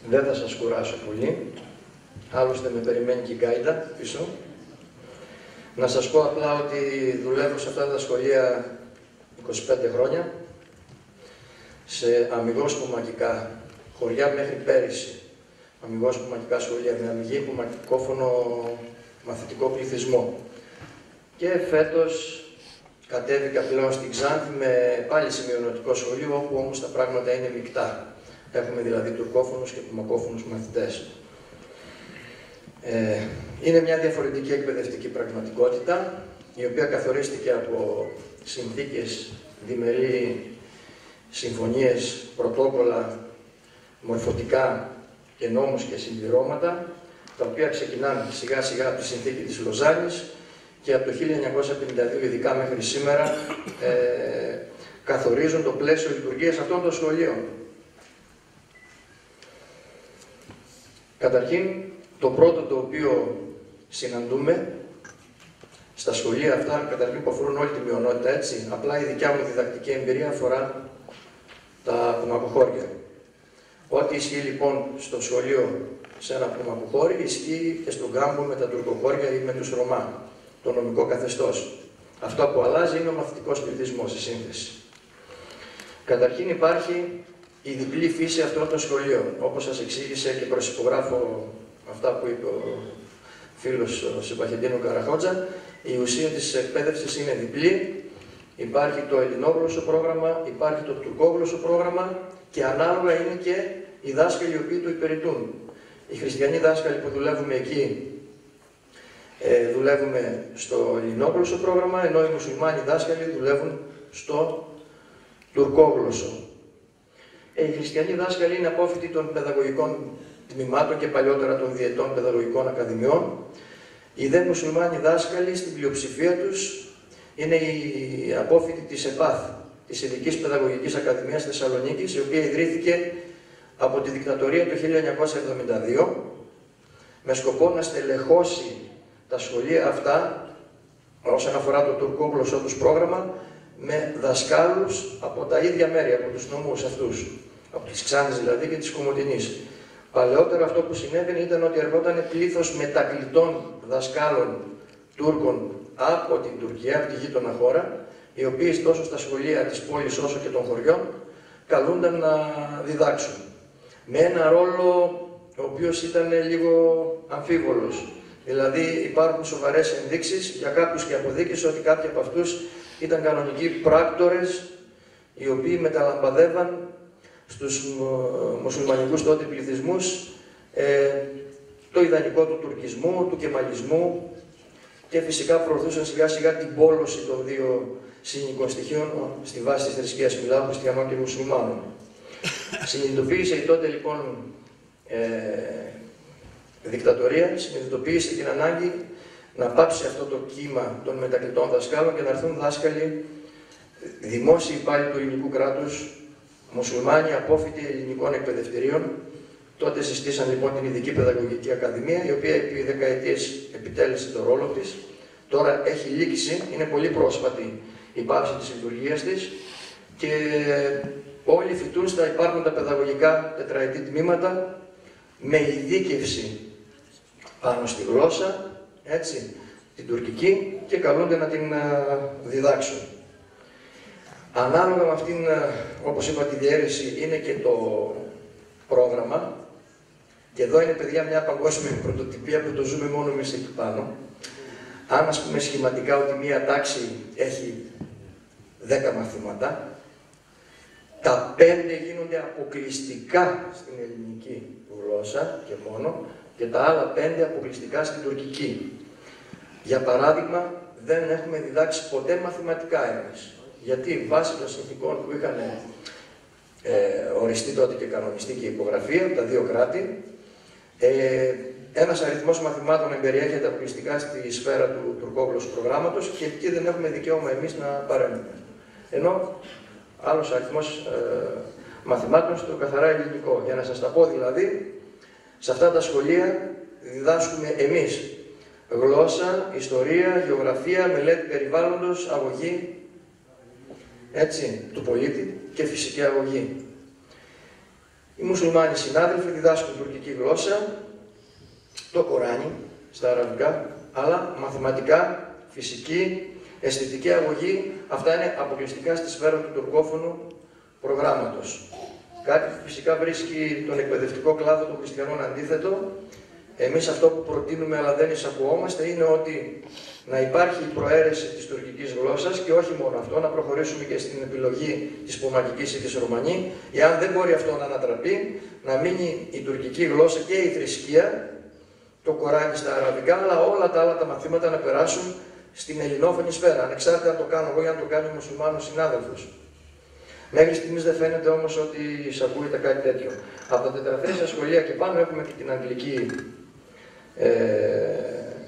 Δεν θα σας κουράσω πολύ, άλλωστε με περιμένει και η γκάιντα πίσω. Να σας πω απλά ότι δουλεύω σε αυτά τα σχολεία 25 χρόνια, σε αμιγώς πουμακικά χωριά μέχρι πέρυσι. Αμιγώς πουμακικά σχολεία με αμυγή πουμακικόφωνο μαθητικό πληθυσμό. Και φέτος κατέβηκα πλέον στην Ξάνθη με πάλι σημειονοτικό σχολείο, όπου όμως τα πράγματα είναι μεικτά. Έχουμε δηλαδή τουρκόφωνους και πουμακόφωνους μαθητές. Είναι μια διαφορετική εκπαιδευτική πραγματικότητα, η οποία καθορίστηκε από συνθήκες, διμερεί συμφωνίες, πρωτόκολλα, μορφωτικά και νόμους και συμπληρώματα, τα οποία ξεκινάνε σιγά σιγά από τη συνθήκη της Λοζάνης και από το 1952 ειδικά μέχρι σήμερα καθορίζουν το πλαίσιο λειτουργίας αυτών των σχολείων. Καταρχήν, το πρώτο το οποίο συναντούμε στα σχολεία αυτά, καταρχήν που αφορούν όλη τη μειονότητα, έτσι, απλά η δικιά μου διδακτική εμπειρία αφορά τα πουμακοχώρια. Ό,τι ισχύει λοιπόν στο σχολείο σε ένα πουμακοχώρι, ισχύει και στον κάμπο με τα τουρκοχώρια ή με τους Ρωμά, το νομικό καθεστώς. Αυτό που αλλάζει είναι ο μαθητικός πληθυσμός, η σύνθεση. Καταρχήν υπάρχει η διπλή φύση αυτών των σχολείων. Όπως σας εξήγησε και προσυπογράφω αυτά που είπε ο φίλος ο Συμπαχεντίνου Καραχότζα, η ουσία της εκπαίδευσης είναι διπλή. Υπάρχει το ελληνόγλωσσο πρόγραμμα, υπάρχει το τουρκόγλωσσο πρόγραμμα και ανάλογα είναι και οι δάσκαλοι οι οποίοι το υπηρετούν. Οι χριστιανοί δάσκαλοι που δουλεύουμε εκεί δουλεύουμε στο ελληνόγλωσσο πρόγραμμα, ενώ οι μουσουλμάνοι δάσκαλοι δουλεύουν στο τουρκόγλωσσο. Οι χριστιανοί δάσκαλοι είναι απόφοιτοι των παιδαγωγικών τμήματων και παλιότερα των διετών παιδαγωγικών ακαδημιών. Οι δε μουσουλμάνοι δάσκαλοι στην πλειοψηφία τους είναι οι απόφοιτοι της ΕΠΑΘ, της Ειδικής Παιδαγωγικής Ακαδημίας Θεσσαλονίκης, η οποία ιδρύθηκε από τη δικτατορία το 1972 με σκοπό να στελεχώσει τα σχολεία αυτά όσον αφορά το τουρκόγλωσσο τους πρόγραμμα με δασκάλους από τα ίδια μέρη, από τους νομούς αυτούς, από τις Ξάνθης δηλαδή και της Κομοτηνής. Παλαιότερα αυτό που συνέβαινε ήταν ότι ερχόταν πλήθος μετακλητών δασκάλων Τούρκων από την Τουρκία, από τη γείτονα χώρα, οι οποίοι τόσο στα σχολεία της πόλης όσο και των χωριών καλούνταν να διδάξουν. Με ένα ρόλο ο οποίος ήταν λίγο αμφίβολος. Δηλαδή υπάρχουν σοβαρές ενδείξεις για κάποιους και αποδείξεις ότι κάποιοι από αυτούς ήταν κανονικοί πράκτορες οι οποίοι μεταλαμπαδεύαν στους μουσουλμανικούς τότε πληθυσμούς το ιδανικό του τουρκισμού, του κεμαλισμού και φυσικά προωθούσαν σιγά σιγά την πόλωση των δύο συνοικων στοιχείων στη βάση της θρησκείας, μιλάω χριστιανών και μουσουλμάνων. Συνειδητοποίησε η τότε λοιπόν δικτατορία, συνειδητοποίησε την ανάγκη να πάψει αυτό το κύμα των μετακλητών δασκάλων και να έρθουν δάσκαλοι, δημόσιοι υπάλληλοι του ελληνικού κράτους, μουσουλμάνοι απόφοιτοι ελληνικών εκπαιδευτηρίων. Τότε συστήσαν λοιπόν την Ειδική Παιδαγωγική Ακαδημία, η οποία επί δεκαετίες επιτέλεσε τον ρόλο της. Τώρα έχει λήξει, είναι πολύ πρόσφατη η πάυση της λειτουργίας της και όλοι φοιτούν στα υπάρχοντα παιδαγωγικά τετραετή τμήματα με ειδίκευση πάνω στη γλώσσα, έτσι, την τουρκική, και καλούνται να την διδάξουν. Ανάλογα με αυτήν, όπως είπα, τη διαίρεση είναι και το πρόγραμμα. Και εδώ είναι, παιδιά, μια παγκόσμια πρωτοτυπία που το ζούμε μόνο εμείς εκεί πάνω. Αν, ας πούμε, σχηματικά ότι μία τάξη έχει 10 μαθήματα, τα 5 γίνονται αποκλειστικά στην ελληνική γλώσσα και μόνο, και τα άλλα 5 αποκλειστικά στην τουρκική. Για παράδειγμα, δεν έχουμε διδάξει ποτέ μαθηματικά εμείς. Γιατί βάσει των συνθηκών που είχαν οριστεί τότε και κανονιστεί και υπογραφεί από τα δύο κράτη, ένας αριθμός μαθημάτων εμπεριέχεται αποκλειστικά στη σφαίρα του τουρκόγλωσσου προγράμματος και εκεί δεν έχουμε δικαίωμα εμείς να παρέμβουμε. Ενώ άλλος αριθμός μαθημάτων στο καθαρά ελληνικό. Για να σας τα πω δηλαδή, σε αυτά τα σχολεία διδάσκουμε εμείς γλώσσα, ιστορία, γεωγραφία, μελέτη περιβάλλοντος, αγωγή, έτσι, του πολίτη και φυσική αγωγή. Οι μουσουλμάνοι συνάδελφοι διδάσκουν τουρκική γλώσσα, το Κοράνι στα αραβικά, αλλά μαθηματικά, φυσική, αισθητική αγωγή, αυτά είναι αποκλειστικά στη σφαίρα του τουρκόφωνου προγράμματος. Κάτι που φυσικά βρίσκει τον εκπαιδευτικό κλάδο των χριστιανών αντίθετο. Εμείς αυτό που προτείνουμε, αλλά δεν εισακουόμαστε, είναι ότι να υπάρχει η προαίρεση της τουρκικής γλώσσας και όχι μόνο αυτό, να προχωρήσουμε και στην επιλογή της Πομακικής ή της Ρωμανή. Εάν δεν μπορεί αυτό να ανατραπεί, να μείνει η τουρκική γλώσσα και η θρησκεία, το Κοράνι στα αραβικά, αλλά όλα τα άλλα τα μαθήματα να περάσουν στην ελληνόφωνη σφαίρα, ανεξάρτητα αν το κάνω εγώ ή αν το κάνει ο μουσουλμάνος συνάδελφος. Μέχρι στιγμής δεν φαίνεται όμως ότι εισακούεται κάτι τέτοιο. Από τα τετραθρίσια σχολεία και πάνω έχουμε και την αγγλική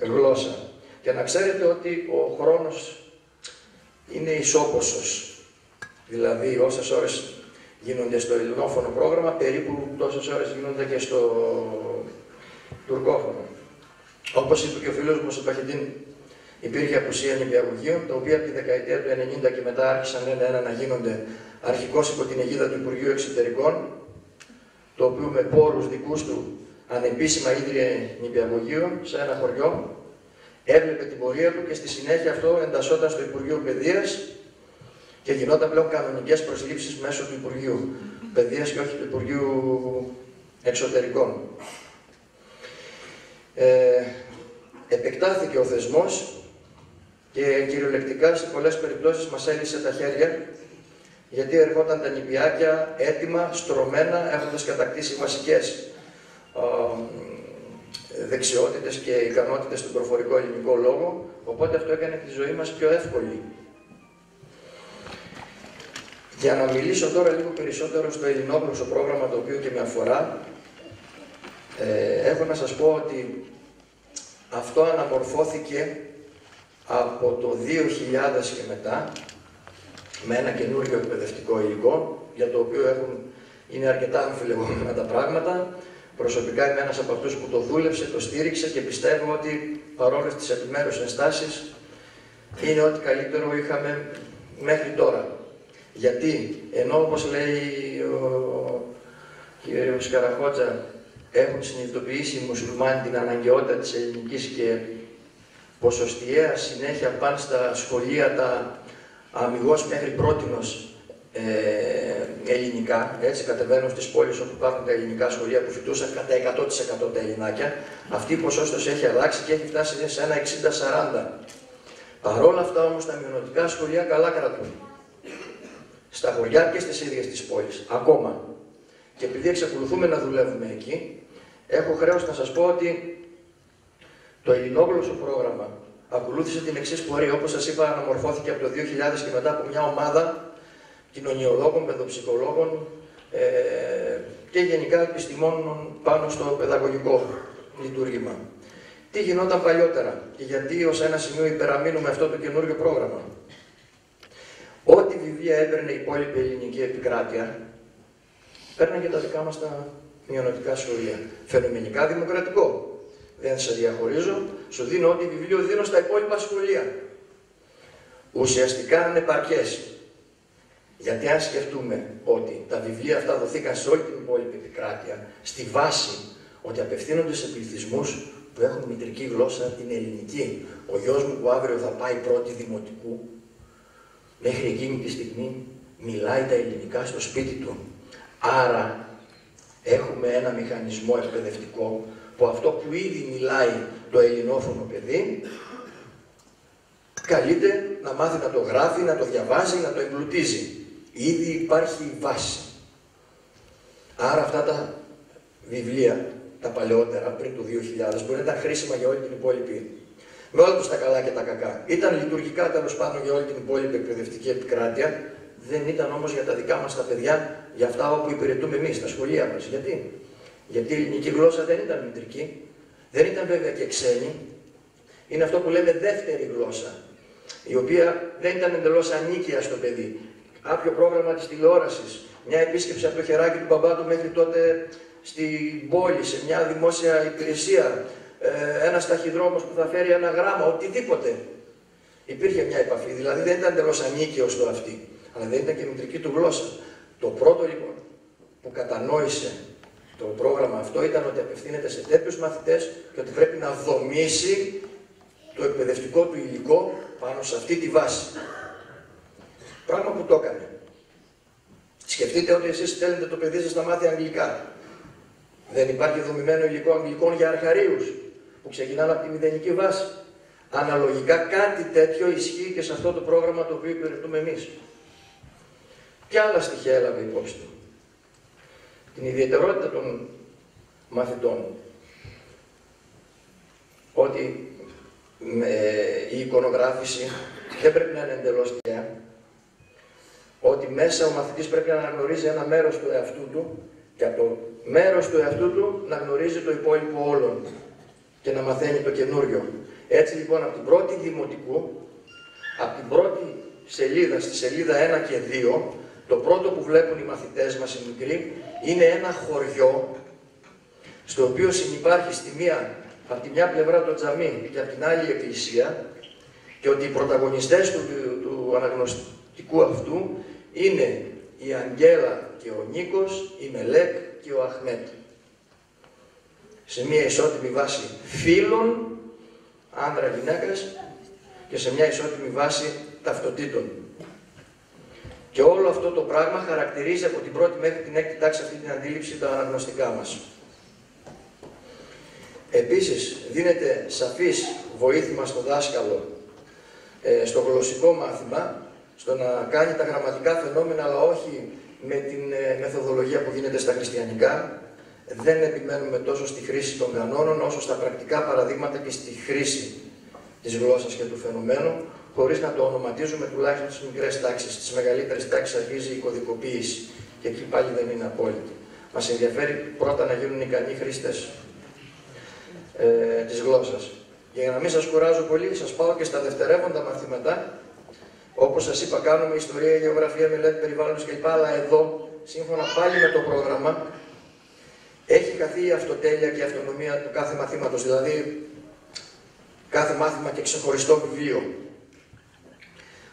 γλώσσα. Και να ξέρετε ότι ο χρόνος είναι ισόποσος. Δηλαδή όσες ώρες γίνονται στο ελληνόφωνο πρόγραμμα, περίπου τόσες ώρες γίνονται και στο τουρκόφωνο. Όπως είπε και ο φίλος μου ο Σεπαχεντίν, υπήρχε απουσία νηπιαγωγείων, τα οποία από τη δεκαετία του 90 και μετά άρχισαν ένα-ένα να γίνονται αρχικώς υπό την αιγίδα του Υπουργείου Εξωτερικών, το οποίο με πόρους δικούς του ανεπίσημα ίδρυε νηπιαγωγείο σε ένα χωριό, έβλεπε την πορεία του και στη συνέχεια αυτό εντασσόταν στο Υπουργείο Παιδείας και γινόταν πλέον κανονικές προσλήψεις μέσω του Υπουργείου Παιδείας και όχι του Υπουργείου Εξωτερικών. Επεκτάθηκε ο θεσμός και κυριολεκτικά σε πολλές περιπτώσεις μας έλυσε τα χέρια, γιατί ερχόταν τα νηπιάκια έτοιμα, στρωμένα, έχοντας κατακτήσει βασικές δεξιότητες και ικανότητες στον προφορικό ελληνικό λόγο, οπότε αυτό έκανε τη ζωή μας πιο εύκολη. Για να μιλήσω τώρα λίγο περισσότερο στο ελληνόγλωσσο πρόγραμμα, το οποίο και με αφορά, έχω να σας πω ότι αυτό αναμορφώθηκε από το 2000 και μετά με ένα καινούριο εκπαιδευτικό υλικό, για το οποίο είναι αρκετά αμφιλεγόμενα τα πράγματα. Προσωπικά είμαι ένας από αυτούς που το δούλεψε, το στήριξε και πιστεύω ότι παρόλες τις επιμέρους ενστάσεις είναι ό,τι καλύτερο είχαμε μέχρι τώρα. Γιατί ενώ όπως λέει ο κ. Καραχώτζα, έχουν συνειδητοποιήσει οι μουσουλμάνοι την αναγκαιότητα της ελληνικής και ποσοστιαία συνέχεια πάνε στα σχολεία τα αμιγώς μέχρι πρότινος ελληνικά, έτσι κατεβαίνουν στις πόλεις όπου υπάρχουν τα ελληνικά σχολεία που φοιτούσαν κατά 100% τα ελληνάκια. Αυτή η ποσόστοση έχει αλλάξει και έχει φτάσει σε ένα 60-40. Παρόλα αυτά όμως τα μειονοτικά σχολεία καλά κρατούν. Στα χωριά και στις ίδιες τις πόλεις, ακόμα. Και επειδή εξακολουθούμε να δουλεύουμε εκεί, έχω χρέος να σας πω ότι το ελληνόγλωσσο πρόγραμμα ακολούθησε την εξής πορεία. Όπως σας είπα, αναμορφώθηκε από το 2000 και μετά από μια ομάδα κοινωνιολόγων, παιδοψυχολόγων και γενικά επιστημόνων πάνω στο παιδαγωγικό λειτουργήμα. Τι γινόταν παλιότερα και γιατί ως ένα σημείο υπεραμείνουμε αυτό το καινούριο πρόγραμμα. Ό,τι βιβλία έπαιρνε η υπόλοιπη ελληνική επικράτεια, παίρναν και τα δικά μας τα μειονοτικά σχολεία. Φαινομενικά δημοκρατικό. Δεν σε διαχωρίζω, σου δίνω ό,τι βιβλίο δίνω στα υπόλοιπα σχολεία. Ουσιαστικά ανεπαρκές. Γιατί αν σκεφτούμε ότι τα βιβλία αυτά δοθήκαν σε όλη την υπόλοιπη επικράτεια, στη βάση ότι απευθύνονται σε πληθυσμούς που έχουν μητρική γλώσσα την ελληνική. Ο γιος μου που αύριο θα πάει πρώτη δημοτικού, μέχρι εκείνη τη στιγμή μιλάει τα ελληνικά στο σπίτι του. Άρα έχουμε ένα μηχανισμό εκπαιδευτικό που αυτό που ήδη μιλάει το ελληνόφωνο παιδί, καλείται να μάθει να το γράφει, να το διαβάζει, να το εμπλουτίζει. Ήδη υπάρχει η βάση. Άρα αυτά τα βιβλία, τα παλαιότερα, πριν το 2000, μπορεί να ήταν χρήσιμα για όλη την υπόλοιπη, με όλα τους τα καλά και τα κακά. Ήταν λειτουργικά τέλος πάντων για όλη την υπόλοιπη εκπαιδευτική επικράτεια, δεν ήταν όμως για τα δικά μας τα παιδιά, για αυτά όπου υπηρετούμε εμείς, στα σχολεία μας. Γιατί? Γιατί η ελληνική γλώσσα δεν ήταν μητρική, δεν ήταν βέβαια και ξένη, είναι αυτό που λέμε δεύτερη γλώσσα, η οποία δεν ήταν εντελώς ανίκεια στο παιδί. Κάποιο πρόγραμμα της τηλεόρασης, μια επίσκεψη από το χεράκι του μπαμπά του μέχρι τότε στην πόλη, σε μια δημόσια υπηρεσία, ένας ταχυδρόμος που θα φέρει ένα γράμμα, οτιδήποτε. Υπήρχε μια επαφή, δηλαδή δεν ήταν εντελώς ανίκαιο στο αυτή, αλλά δεν ήταν και μητρική του γλώσσα. Το πρώτο λοιπόν που κατανόησε το πρόγραμμα αυτό ήταν ότι απευθύνεται σε τέτοιους μαθητές και ότι πρέπει να δομήσει το εκπαιδευτικό του υλικό πάνω σε αυτή τη βάση. Πράγμα που το έκανε. Σκεφτείτε ότι εσείς στέλνετε το παιδί σας να μάθει αγγλικά. Δεν υπάρχει δομημένο υλικό αγγλικών για αρχαρίους που ξεκινάνε από τη μηδενική βάση. Αναλογικά κάτι τέτοιο ισχύει και σε αυτό το πρόγραμμα το οποίο υπηρετούμε εμείς. Ποια άλλα στοιχεία έλαβε υπόψη του? Την ιδιαιτερότητα των μαθητών. Ότι η εικονογράφηση δεν πρέπει να είναι εντελώς τυχαία. Ότι μέσα ο μαθητής πρέπει να αναγνωρίζει ένα μέρος του εαυτού του και από το μέρος του εαυτού του να γνωρίζει το υπόλοιπο όλων και να μαθαίνει το καινούριο. Έτσι λοιπόν από την πρώτη δημοτικού, από την πρώτη σελίδα, στη σελίδα 1 και 2, το πρώτο που βλέπουν οι μαθητές μας οι μικροί είναι ένα χωριό στο οποίο συνυπάρχει από τη μια πλευρά το τζαμί και από την άλλη η εκκλησία και ότι οι πρωταγωνιστές του αναγνωστικού αυτού είναι η Αγγέλα και ο Νίκος, η Μελέκ και ο Αχμέτ. Σε μια ισότιμη βάση φίλων, άνδρα-γυναίκας και σε μια ισότιμη βάση ταυτοτήτων. Και όλο αυτό το πράγμα χαρακτηρίζει από την πρώτη μέχρι την έκτη τάξη αυτή την αντίληψη τα αναγνωστικά μας. Επίσης, δίνεται σαφής βοήθημα στο δάσκαλο, στο γλωσσικό μάθημα, στο να κάνει τα γραμματικά φαινόμενα, αλλά όχι με την μεθοδολογία που γίνεται στα χριστιανικά. Δεν επιμένουμε τόσο στη χρήση των κανόνων, όσο στα πρακτικά παραδείγματα και στη χρήση της γλώσσας και του φαινομένου, χωρίς να το ονοματίζουμε τουλάχιστον στις μικρές τάξεις. Στις μεγαλύτερες τάξεις αρχίζει η κωδικοποίηση και εκεί πάλι δεν είναι απόλυτη. Μας ενδιαφέρει πρώτα να γίνουν ικανοί χρήστες της γλώσσας. Για να μην σας κουράζω πολύ, σας πάω και στα δευτερεύοντα μαθήματα. Όπως σας είπα, κάνουμε ιστορία, γεωγραφία, μελέτη περιβάλλοντος κλπ. Αλλά εδώ, σύμφωνα πάλι με το πρόγραμμα, έχει χαθεί η αυτοτέλεια και η αυτονομία του κάθε μαθήματος. Δηλαδή, κάθε μάθημα και ξεχωριστό βιβλίο.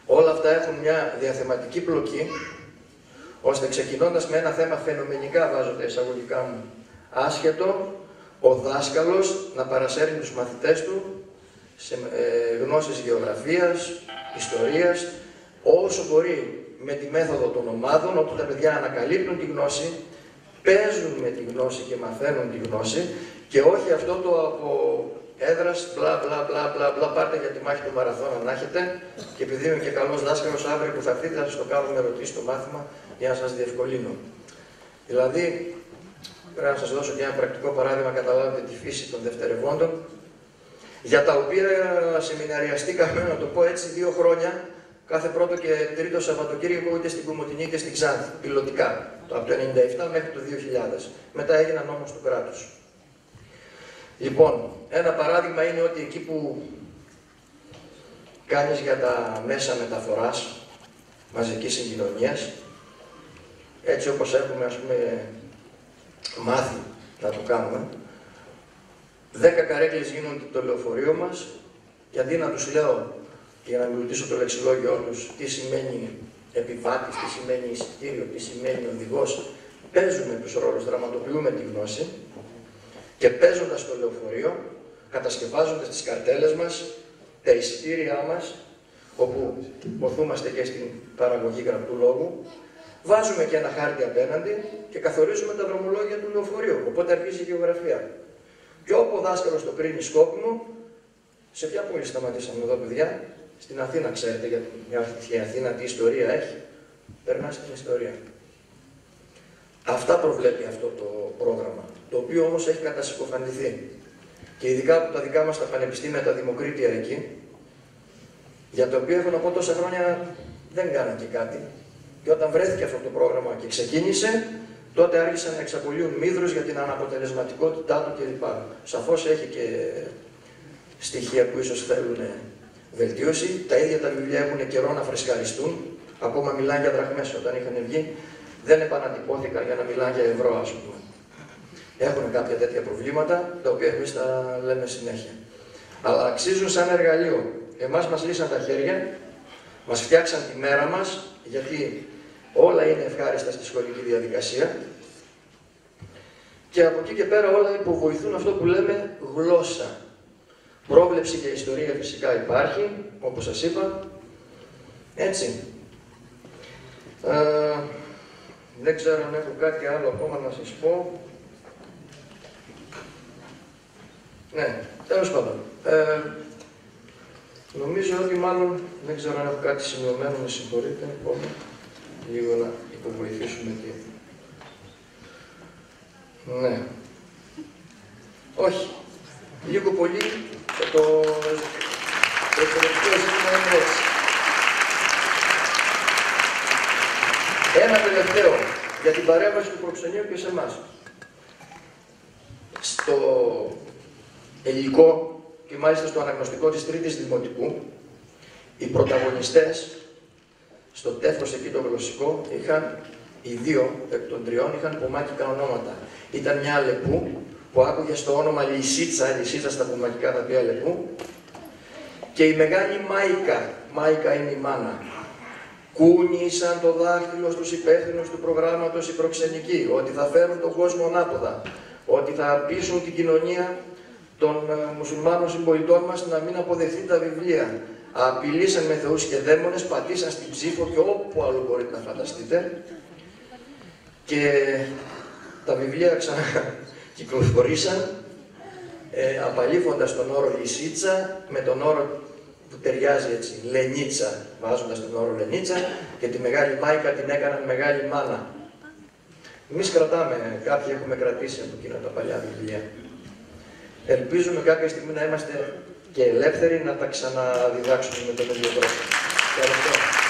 Όλα αυτά έχουν μια διαθεματική πλοκή, ώστε ξεκινώντας με ένα θέμα φαινομενικά, βάζω τα εισαγωγικά μου, άσχετο, ο δάσκαλος να παρασέρνει τους μαθητές του σε γνώσεις γεωγραφίας, ιστορίας, όσο μπορεί με τη μέθοδο των ομάδων, όπου τα παιδιά ανακαλύπτουν τη γνώση, παίζουν με τη γνώση και μαθαίνουν τη γνώση και όχι αυτό το από έδρας, μπλα μπλα μπλα μπλα μπλα, πάρτε για τη μάχη του μαραθώνα να έχετε και επειδή είμαι και καλός δάσκαλος, αύριο που θα έρθείτε θα σας το κάνω με ερωτήσεις στο μάθημα για να σας διευκολύνω. Δηλαδή, πρέπει να σας δώσω και ένα πρακτικό παράδειγμα, καταλάβετε τη φύση των δευτερευόντων, για τα οποία σεμιναριαστήκαμε, να το πω έτσι, 2 χρόνια, κάθε πρώτο και τρίτο Σαββατοκύριακο είτε στην Κομοτηνή είτε στην Ξάνθη, πιλωτικά, από το 1997 μέχρι το 2000. Μετά έγιναν νόμος του κράτους. Λοιπόν, ένα παράδειγμα είναι ότι εκεί που κάνεις για τα μέσα μεταφοράς μαζικής συγκοινωνίας, έτσι όπως έχουμε ας πούμε μάθει να το κάνουμε, 10 καρέκλες γίνονται το λεωφορείο μας και αντί να τους λέω, για να μην ρωτήσω το λεξιλόγιο τους, τι σημαίνει επιβάτης, τι σημαίνει εισιτήριο, τι σημαίνει οδηγός, παίζουμε τους ρόλους, δραματοποιούμε τη γνώση και παίζοντας το λεωφορείο, κατασκευάζοντας τις καρτέλες μας, τα εισιτήριά μας, όπου ποθούμαστε και στην παραγωγή γραπτού λόγου, βάζουμε και ένα χάρτη απέναντι και καθορίζουμε τα δρομολόγια του λεωφορείου, οπότε αρχίζει η γεωγραφία. Και όπου ο δάσκαλος το κρίνει σκόπιμο, σε ποια πόλη σταματήσαμε εδώ παιδιά? Στην Αθήνα, ξέρετε, γιατί η Αθήνα τι ιστορία έχει. Περνά στην ιστορία. Αυτά προβλέπει αυτό το πρόγραμμα, το οποίο όμως έχει κατασυκοφαντηθεί. Και ειδικά από τα δικά μας τα πανεπιστήμια, τα δημοκρίτια εκεί, για το οποίο έχω να πω τόσα χρόνια δεν κάνα και κάτι. Και όταν βρέθηκε αυτό το πρόγραμμα και ξεκίνησε, τότε άρχισαν να εξαπολύουν μύδρους για την αναποτελεσματικότητά του κλπ. Σαφώς έχει και στοιχεία που ίσως θέλουν βελτίωση. Τα ίδια τα βιβλία έχουν καιρό να φρεσκαριστούν. Ακόμα μιλάνε για δραχμές όταν είχαν βγει. Δεν επανατυπώθηκαν για να μιλάνε για ευρώ, ας πούμε. Έχουν κάποια τέτοια προβλήματα, τα οποία εμείς τα λέμε συνέχεια. Αλλά αξίζουν σαν εργαλείο. Εμάς μας λύσαν τα χέρια, μας φτιάξαν τη μέρα μας, γιατί όλα είναι ευχάριστα στη σχολική διαδικασία Και από εκεί και πέρα όλα υποβοηθούν αυτό που λέμε γλώσσα. Πρόβλεψη και ιστορία φυσικά υπάρχει, όπως σας είπα. Έτσι. Δεν ξέρω αν έχω κάτι άλλο ακόμα να σας πω. Ναι, τέλος πάντων. Νομίζω ότι μάλλον δεν ξέρω αν έχω κάτι σημειωμένο, με συγχωρείτε. Λίγο να υποβοηθήσουμε εκεί. Ναι. Όχι. Λίγο πολύ το τελευταίο ζήτημα είναι έτσι. Ένα τελευταίο για την παρέμβαση του προξενείου και σε εμάς. Στο υλικό και μάλιστα στο αναγνωστικό της Τρίτης Δημοτικού, οι πρωταγωνιστές στο τεύχος εκεί το γλωσσικό οι δύο εκ των τριών είχαν πουμάκικα ονόματα. Ήταν μια Αλεπού που άκουγε στο όνομα Λυσίτσα, Λυσίτσα στα πουμακικά θα πει Αλεπού, και η μεγάλη Μάικα, Μάικα είναι η μάνα. Κούνησαν το δάχτυλο στους υπεύθυνους του προγράμματος οι προξενικοί, ότι θα φέρουν τον κόσμο ανάποδα, ότι θα πείσουν την κοινωνία των μουσουλμάνων συμπολιτών μας να μην αποδεχθεί τα βιβλία. Απειλήσαν με θεούς και δαίμονες, πατήσαν στην ψήφο και όπου άλλο μπορείτε να φανταστείτε. Και τα βιβλία ξανακυκλοφορήσαν, απαλήφοντας τον όρο Λυσίτσα με τον όρο που ταιριάζει έτσι, Λενίτσα, βάζοντας τον όρο Λενίτσα, και τη μεγάλη Μάικα την έκαναν μεγάλη μάνα. Εμείς κρατάμε, κάποιοι έχουμε κρατήσει από εκείνα τα παλιά βιβλία. Ελπίζουμε κάποια στιγμή να είμαστε και ελεύθεροι να τα ξαναδιδάξουμε με τον ίδιο τρόπο. Ευχαριστώ.